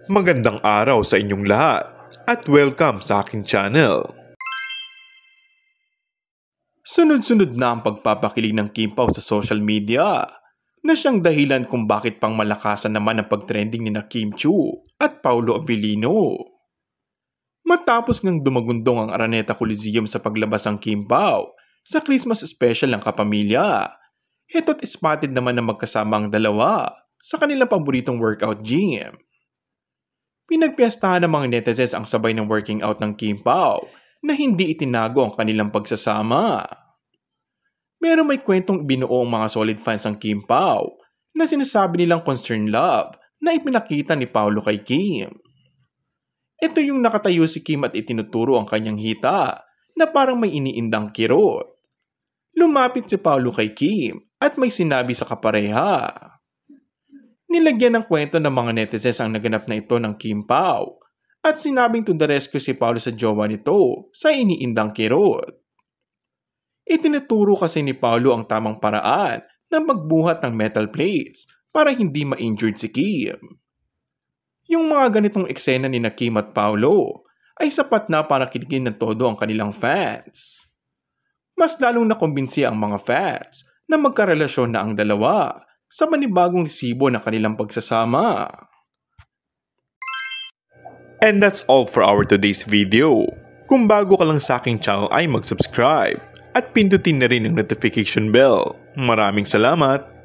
Magandang araw sa inyong lahat at welcome sa aking channel. Sunod-sunod na ang pagpapakilig ng Kim Pao sa social media na siyang dahilan kung bakit pang malakasan naman ang pagtrending ni Kim Chiu at Paolo Abilino. Matapos ngang dumagundong ang Araneta Coliseum sa paglabas ng Kim Pao sa Christmas special ng kapamilya, ito't spotted naman na magkasama ang dalawa sa kanilang paboritong workout gym. Pinagpiestahan ng mga netizens ang sabay ng working out ng Kim Pao na hindi itinago ang kanilang pagsasama. Pero may kwentong ibinuo ang mga solid fans ng Kim Pao na sinasabi nilang concerned love na ipinakita ni Paolo kay Kim. Ito yung nakatayo si Kim at itinuturo ang kanyang hita na parang may iniindang kirot. Lumapit si Paolo kay Kim at may sinabi sa kapareha. Nilagyan ng kwento ng mga netizens ang naganap na ito ng Kim Pao at sinabing to the rescue si Paolo sa jowa nito sa iniindang kirot. Itinuturo kasi ni Paolo ang tamang paraan ng magbuhat ng metal plates para hindi ma-injured si Kim. Yung mga ganitong eksena ni Kim at Paolo ay sapat na para kiligin ng todo ang kanilang fans. Mas lalong nakumbinsi ang mga fans na magkarelasyon na ang dalawa sa manibagong resibo ng kanilang pagsasama. And that's all for our today's video. Kung bago ka lang sa aking channel ay mag-subscribe at pindutin na rin ang notification bell. Maraming salamat!